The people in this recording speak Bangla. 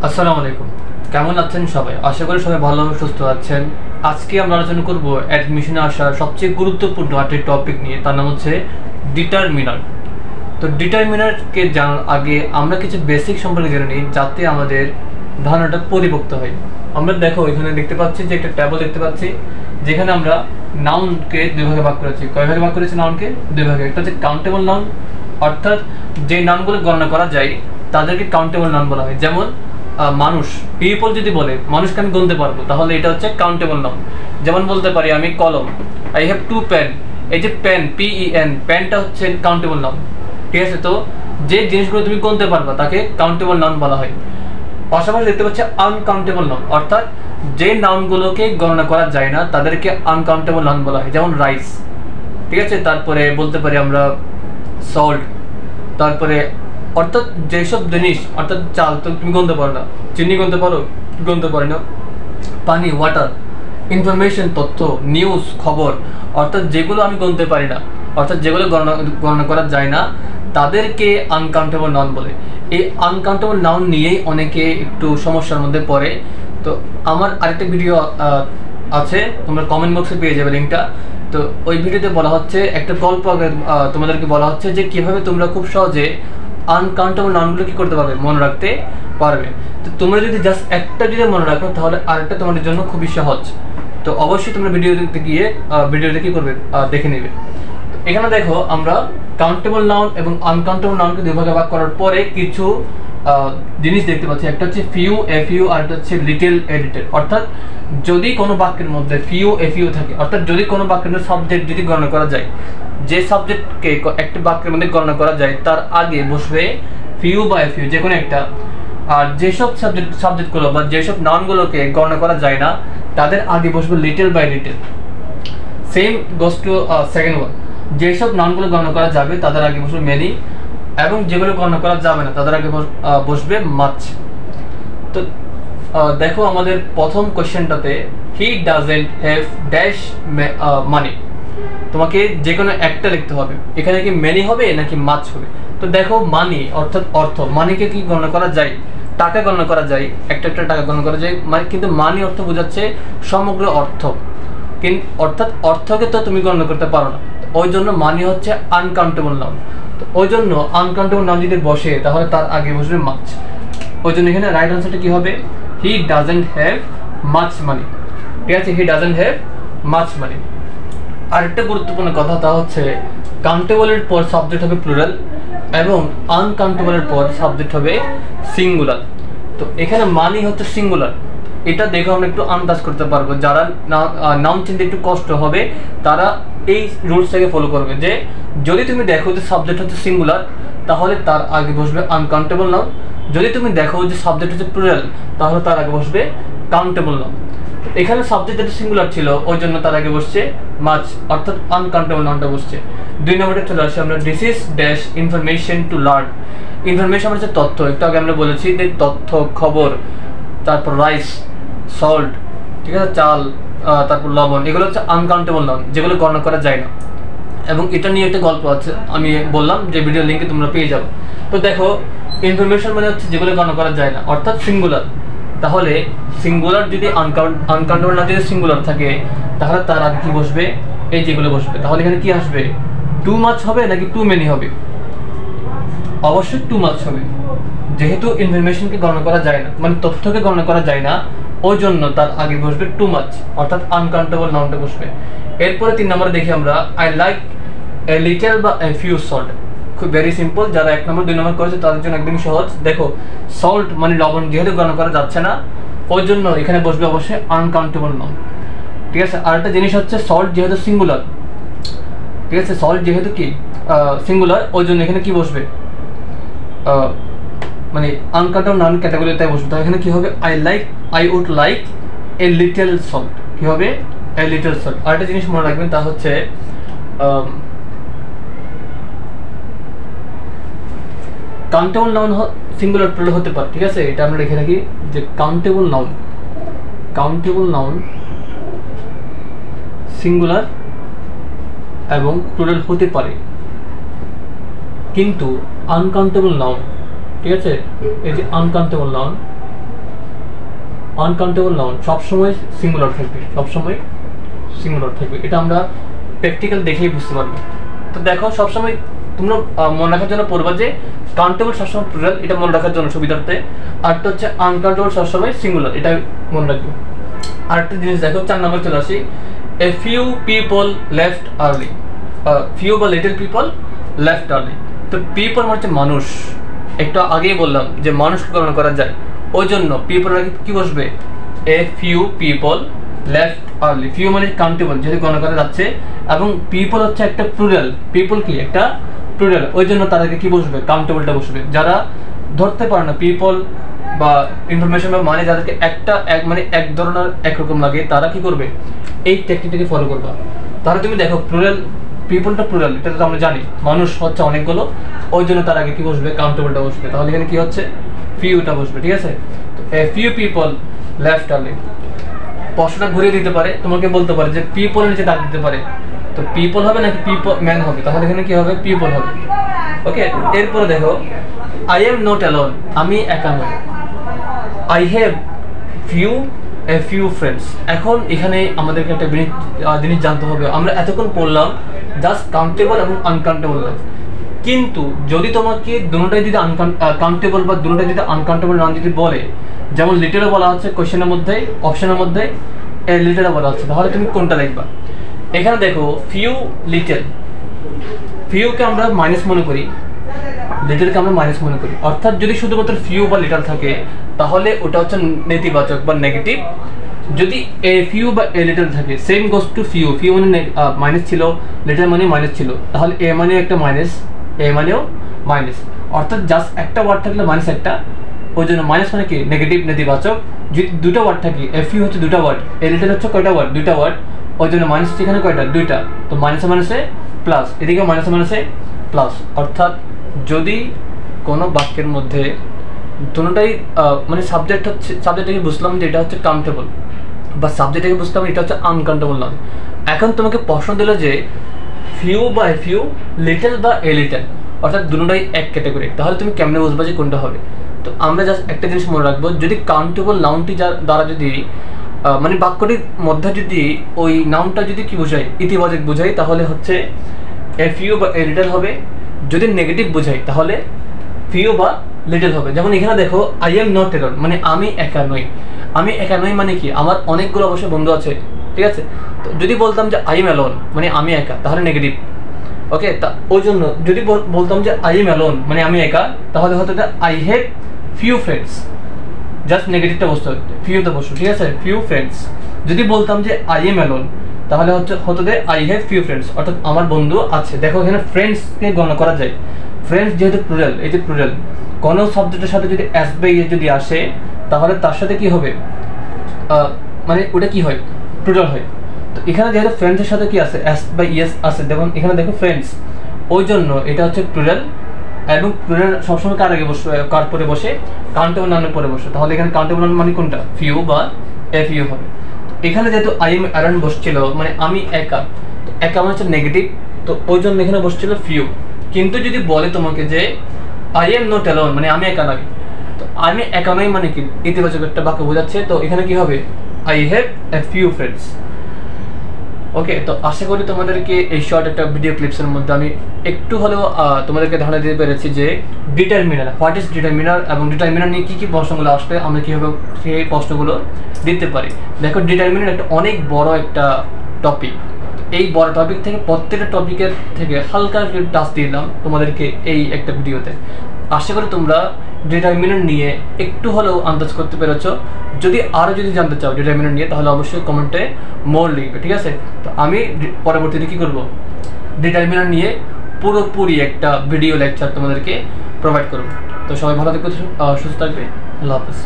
আসসালামু আলাইকুম, কেমন আছেন সবাই? আশা করি সবাই ভালোভাবে সুস্থ আছেন। আজকে আমরা আলোচনা করব অ্যাডমিশনে আসা সবচেয়ে গুরুত্বপূর্ণ একটি টপিক নিয়ে, তার নাম হচ্ছে ডিটারমিনার। তো ডিটারমিনারকে জানার আগে আমরা কিছু বেসিক সম্পর্কে জেনে নিই, যাতে আমাদের ধারণাটা পরিপক্ত হয়। আমরা দেখো এখানে দেখতে পাচ্ছি যে একটা ট্যাবল দেখতে পাচ্ছি, যেখানে আমরা নাউনকে দুই ভাগে ভাগ করেছি। কয় ভাগে ভাগ করেছি নাউনকে? দুই ভাগে। একটা হচ্ছে কাউন্টেবল নাউন, অর্থাৎ যে নাউনগুলো গণনা করা যায় তাদেরকে কাউন্টেবল নাউন বলা হয়। যেমন মানুষ, পিপল যদি বলে মানুষকে আমি গুনতে পারবো, তাহলে এটা হচ্ছে কাউন্টেবল নাউন। যেমন বলতে পারি আমি কলম, আই হ্যাভ টু পেন। এই যে পেন, PEN, পেনটা হচ্ছে কাউন্টেবল নাউন। ঠিক আছে? তো যে জিনিসগুলো তুমি গুনতে পারবা তাকে কাউন্টেবল নাউন বলা হয়। পাশাপাশি দেখতে পাচ্ছি আনকাউন্টেবল নাউন, অর্থাৎ যে নাউনগুলোকে গণনা করা যায় না তাদেরকে আনকাউন্টেবল নাউন বলা হয়। যেমন রাইস, ঠিক আছে? তারপরে বলতে পারি আমরা সল্ট, তারপরে অর্থাৎ যেসব জিনিস, অর্থাৎ চাল তো তুমি গুনতে পারো না, চিনি গুনতে পারো, গুনতে পারি না। পানি, ওয়াটার, ইনফরমেশন, তথ্য, নিউজ, খবর, অর্থাৎ যেগুলো আমি গুনতে পারি না, অর্থাৎ যেগুলো গণনা করা যায় না তাদেরকে আনকাউন্টেবল নাউন বলে। এই আনকাউন্টেবল নাউন নিয়েই অনেকে একটু সমস্যার মধ্যে পড়ে। তো আমার আরেকটা ভিডিও আছে, তোমরা কমেন্ট বক্সে পেয়ে যাবে লিঙ্কটা। তো ওই ভিডিওতে বলা হচ্ছে, একটা গল্প তোমাদেরকে বলা হচ্ছে যে কীভাবে তোমরা খুব সহজে আনকাউন্টেবল নাউনগুলো কী করতে পারবে, মনে রাখতে পারবে। তো তোমরা যদি জাস্ট একটা যদি মনে রাখো তাহলে আরেকটা তোমাদের জন্য খুবই সহজ। তো অবশ্যই তোমরা ভিডিওতে গিয়ে ভিডিওতে কী করবে, দেখে নেবে। এখানে দেখো আমরা কাউন্টেবল নাউন এবং আনকাউন্টেবল নাউনকে দুই ভাগে ভাগ করার পরে কিছু জিনিস দেখতে পাচ্ছি। একটা হচ্ছে ফিউ, এফিউ, আর একটা হচ্ছে লিটল, এলিটল। অর্থাৎ যদি কোনো বাক্যের মধ্যে ফিউ, এফিউ থাকে, অর্থাৎ যদি কোনো বাক্যের সাবজেক্ট যদি গণনা করা যায়, যে সাবজেক্টকে একটা বাক্যের মধ্যে গণনা করা যায় তার আগে বসবে ফিউ বা এফিউ, যে কোনো একটা। আর যেসব সাবজেক্টগুলো বা যেসব নাউনগুলোকে গণনা করা যায় না তাদের আগে বসবে little by little. Same goes to second one. যেসব নাউনগুলো গণনা করা যাবে তাদের আগে বসবে মেনি, এবং যেগুলো গণনা করা যাবে না তাদের আগে বসবে মাচ। তো দেখো আমাদের প্রথম কোশ্চেনটাতে he doesn't have dash money. তোমাকে যে কোনো একটা লিখতে হবে। এখানে কি মেনি হবে নাকি মাচ হবে? তো দেখো মানি অর্থাৎ অর্থ, মানিকে কি গণনা করা যায়? টাকা গণনা করা যায়, একটা টাকা গণনা করা যায়, কিন্তু মানি অর্থ বোঝাচ্ছে সমগ্র অর্থ। অর্থাৎ অর্থকে তো তুমি গণনা করতে পারো না, ওই জন্য মানি হচ্ছে আনকাউন্টেবল নাউন। তো ওই জন্য আনকাউন্টেবল নাউন যদি বসে তাহলে তার আগে বসবে মাচ। ওই জন্য এখানে রাইট আনসারটা কি হবে? হি ডাজেন্ট হ্যাভ মাচ মানি। ঠিক আছে? হি ডাজেন্ট হ্যাভ মাচ মানি। আরেকটা গুরুত্বপূর্ণ কথা, তা হচ্ছে কাউন্টেবলের পর সাবজেক্ট হবে প্লুরাল এবং আনকাউন্টেবলের পর সাবজেক্ট হবে সিঙ্গুলার। তো এখানে মানি হচ্ছে সিঙ্গুলার, এটা দেখে আমরা একটু আন্দাজ করতে পারবো। যারা নাউন চিনতে একটু কষ্ট হবে তারা এই রুলসটাকে ফলো করবে, যে যদি তুমি দেখো যে সাবজেক্ট হচ্ছে সিঙ্গুলার তাহলে তার আগে বসবে আনকাউন্টেবল নাউন। যদি তুমি দেখো যে সাবজেক্ট হচ্ছে প্লুরাল তাহলে তার আগে বসবে কাউন্টেবল নাউন। এখানে সাবজেক্ট যেটা সিঙ্গুলার ছিল ওই জন্য তার আগে বসছে মাচ, অর্থাৎ আনকাউন্টেবল নাউনটা বসছে। 2 নম্বরে চলে আসছে আমরা this is dash information to learn. Information হচ্ছে তথ্য, একটু আগে আমরা বলেছি যে তথ্য, খবর, তারপর রাইস, সল্ট, ঠিক আছে, চাল, তারপর লবণ, এগুলো হচ্ছে আনকাউন্টেবল নাউন, যেগুলো গণনা করা যায় না। এবং এটা নিয়ে একটা গল্প আছে, আমি বললাম যে ভিডিও লিঙ্কে তোমরা পেয়ে যাবে। তো দেখো ইনফরমেশন মানে হচ্ছে যেগুলো গণনা করা যায় না, অর্থাৎ সিঙ্গুলার। তাহলে সিঙ্গুলার যদি আনকাউন্টেবল না যদি সিঙ্গুলার থাকে তাহলে তার আগে কি বসবে? এই যেগুলো বসবে। তাহলে এখানে কি আসবে? টু মাচ হবে নাকি টু মেনি হবে? অবশ্যই টু মাচ হবে, যেহেতু ইনফরমেশনকে গণনা করা যায় না, মানে তথ্যকে গণনা করা যায় না, ওই জন্য তার আগে বসবে টু মাচ, অর্থাৎ আনকাউন্টেবল নাউনটা বসবে। এরপরে 3 নম্বরে দেখি আমরা আই লাইক এ লিটল বা এ ফিউ সল্ট। খুব ভেরি সিম্পল, যারা 1 নম্বর 2 নম্বর করেছে তাদের জন্য একদমই সহজ। দেখো সল্ট মানে লবণ, যেহেতু গণনা করা যাচ্ছে না ওই জন্য এখানে বসবে অবশ্যই আনকাউন্টেবল নাউন। ঠিক আছে? আরেকটা জিনিস হচ্ছে সল্ট যেহেতু সিঙ্গুলার, ঠিক আছে, সল্ট যেহেতু কি সিঙ্গুলার, ওই জন্য এখানে কি বসবে? মানে আনকাউন্টেবল নাউন ক্যাটাগরিতে বসবে। তো এখানে কি হবে? I would like a little salt. কি হবে? A little salt. আরেকটা জিনিস মনে রাখবেন, তা হচ্ছে কাউন্টেবল নাউন সিঙ্গুলার প্লুরাল হতে পারে। ঠিক আছে? এটা আমরা লিখে রাখি যে কাউন্টেবল নাউন সিঙ্গুলার এবং প্লুরাল হতে পারে, কিন্তু আনকাউন্টেবল নাউন, ঠিক আছে, এই যে আনকাউন্টেবল নাউন আনকাউন্টেবল নাউন সবসময় সিঙ্গুলার থাকবে, সবসময় সিঙ্গুলার থাকবে, এটা আমরা প্র্যাকটিক্যাল দেখেই বুঝতে পারবো। তো দেখো সবসময় তোমরা মনে রাখার জন্য পড়বা যে কাউন্টেবল সবসময় প্লুরাল, এটা মনে রাখার জন্য সুবিধার্থে। আরটা হচ্ছে আনকাউন্টেবল সবসময় সিঙ্গুলার, এটা মনে রাখবে। আরেকটা জিনিস দেখো 4 নম্বর চলে আসি, a few people left early, few বা লিটল পিপল লেফট আর্লি। তো পিপল মানে হচ্ছে মানুষ, একটু আগেই বললাম যে মানুষকে গণনা করা যায়, ওই জন্য পিপল আগে কি বসবে, a few people left early. Few মানে কাউন্টেবল, যেহেতু গণনা করা যাচ্ছে, এবং পিপল হচ্ছে একটা প্লুরাল, পিপল কি একটা প্লুরাল, ওই জন্য তাদেরকে কি বসবে, কাউন্টেবলটা বসবে। যারা ধরতে পারে না পিপল বা ইনফরমেশন বা মানে যাদেরকে একটা মানে এক ধরনের একরকম লাগে, তারা কি করবে, এই টেকনিকটাকে ফলো করবা। তাহলে তুমি দেখো প্লুরাল, পিপলটা প্লুরাল, এটা তো আমরা জানি, মানুষ হচ্ছে অনেকগুলো, ওই জন্য তার আগে কি বসবে, কাউন্টেবলটা বসবে। তাহলে এখানে কি হচ্ছে, ফিউটা বসবে, ঠিক আছে। তো a few people left early. প্রশ্নটা ঘুরিয়ে দিতে পারে, তোমাকে বলতে পারে যে পিপলের নিচে দাগ দিতে পারে, তো পিপল হবে নাকি পিপল ম্যান হবে, তাহলে এখানে কি হবে, পিপল হবে। ওকে, এরপরে দেখো আই এম নট অ্যালোন, আমি একা নই। I have a few friends. এখন এখানে আমাদেরকে একটা জিনিস জানতে হবে, আমরা এতক্ষণ পড়লাম জাস্ট কাউন্টেবল এবং আনকাউন্টেবল নাউন, কিন্তু যদি তোমাকে দুটোটাই যদি কাউন্টেবল বা দুটোটাই যদি আনকাউন্টেবল নাউন যদি বলে, যেমন লিটলে বলা হচ্ছে কোশ্চেনের মধ্যে, অপশনের মধ্যে লিটলে বলা হচ্ছে, তাহলে তুমি কোনটা লিখবা। এখানে দেখো ফিউ লিটল, ফিউকে আমরা মাইনাস মনে করি, লিটলকে আমরা মাইনাস মনে করি, অর্থাৎ যদি শুধুমাত্র ফিউ বা লিটল থাকে তাহলে ওটা হচ্ছে নেতিবাচক বা নেগেটিভ। যদি এ ফিউ বা এ লিটল থাকে, same goes two few, few মানে মাইনাস ছিল, লিটল মানে মাইনাস ছিল, তাহলে এ মানেও একটা মাইনাস, এ মানেও মাইনাস, অর্থাৎ জাস্ট একটা ওয়ার্ড থাকলে মাইনাস একটা, ওই জন্য মাইনাস মানে কি নেগেটিভ, নেতিবাচক। যদি দুটো ওয়ার্ড থাকে, এ ফিউ হচ্ছে দুটো ওয়ার্ড, এ লিটল হচ্ছে কয়টা ওয়ার্ড, দুইটা ওয়ার্ড, ওই জন্য মাইনাস হচ্ছে এখানে কয়টা, দুইটা, তো মাইনাসে মাইনাসে প্লাস, এদিকে মাইনাসে মাইনাসে প্লাস। অর্থাৎ যদি কোনো বাক্যের মধ্যে দুটোটাই মানে সাবজেক্টটাকে বুঝলাম যে এটা হচ্ছে কাউন্টেবল, বা সাবজেক্টটাকে বুঝলাম এটা হচ্ছে আনকাউন্টেবল নাউন। এখন তোমাকে প্রশ্ন দিল যে ফিউ বা এ ফিউ, লিটল বা এ লিটল, অর্থাৎ দুটোটাই এক ক্যাটাগরি, তাহলে তুমি কেমনে বুঝবা যে কোনটা হবে। তো আমরা জাস্ট একটা জিনিস মনে রাখবো, যদি কাউন্টেবল নাউনটি দ্বারা যদি মানে বাক্যটির মধ্যে যদি ওই নাউনটা যদি কি বোঝায়, ইতিবাচক বোঝায়, তাহলে হচ্ছে এ ফিউ বা এ লিটল হবে। যদি নেগেটিভ বোঝাই তাহলে ফিউ বা লিটল হবে। যেমন এখানে দেখো আই এম নট অ্যালোন, মানে আমি একা নই। আমি একা নই মানে কি, আমার অনেকগুলো অবশ্যই বন্ধু আছে, ঠিক আছে। তো যদি বলতাম যে আই এম অ্যালোন মানে আমি একা, তাহলে নেগেটিভ। ওকে, তা ওই জন্য যদি বলতাম যে আই এম অ্যালোন মানে আমি একা, তাহলে হতো I have few friends, just নেগেটিভটা বসতে হতো, ফিউতে বসতো, ঠিক আছে, ফিউ ফ্রেন্ডস। যদি বলতাম যে আই এম অ্যালোন, তাহলে হতো আই হ্যাভ ফিউ ফ্রেন্ডস, অর্থাৎ আমার বন্ধু আছে। দেখো এখানে ফ্রেন্ডসকে গণনা করা যায়, ফ্রেন্ডস যেহেতু প্লুরাল, এই যে প্লুরাল, কোনো সাবজেক্টের সাথে যদি এস বাই এস যদি আসে, তাহলে তার সাথে কি হবে, মানে ওটা কি হয়, প্লুরাল হয়। তো এখানে যেহেতু ফ্রেন্ডসের সাথে কি আছে, এস বাই ইএস আছে, দেখুন এখানে দেখো ফ্রেন্ডস, ওই জন্য এটা হচ্ছে প্লুরাল, এবং প্লুরাল সবসময় কার আগে বসে, কার পরে বসে, কাউন্টেবল নাউনের পরে বসে। তাহলে এখানে কাউন্টেবল নাউন মানে কোনটা, ফিউ বা এ ফিউ হবে। এখানে যেহেতু আই এম অ্যালোন বসছিল, মানে আমি একা, তো একা মানে হচ্ছে নেগেটিভ, তো ওই জন্য এখানে বসছিল ফিউ। কিন্তু যদি বলে তোমাকে যে আই এম নট অ্যালোন মানে আমি একা নই, তো আমি একা নই মানে কি ইতিবাচক একটা বাক্য বোঝাচ্ছে, তো এখানে কি হবে, I have a few friends. Okay, তো আশা করি তোমাদেরকে এই শর্ট একটা ভিডিও ক্লিপসের মধ্যে আমি একটু হলেও তোমাদেরকে ধারণা দিতে পেরেছি যে ডিটারমিনার, হোয়াট ইজ ডিটারমিনার, এবং ডিটারমিনার নিয়ে কী কী প্রশ্নগুলো আসবে, আমরা কীভাবে সেই প্রশ্নগুলো দিতে পারি। দেখো ডিটারমিনার একটা অনেক বড় একটা টপিক, এই বড় টপিক থেকে প্রত্যেকটা টপিকের থেকে হালকা টাচ দিলাম তোমাদেরকে এই একটা ভিডিওতে। আশা করি তোমরা ডিটারমিনার নিয়ে একটু হলেও আন্দাজ করতে পেরেছো। যদি আরও যদি জানতে চাও ডিটারমিনার নিয়ে, তাহলে অবশ্যই কমেন্টে মোর লিখবে, ঠিক আছে। তো আমি পরবর্তীতে কী করবো, ডিটারমিনার নিয়ে পুরোপুরি একটা ভিডিও লেকচার তোমাদেরকে প্রোভাইড করবো। তো সবাই ভালো থাকবে, সুস্থ থাকবে, আল্লাহ হাফেজ।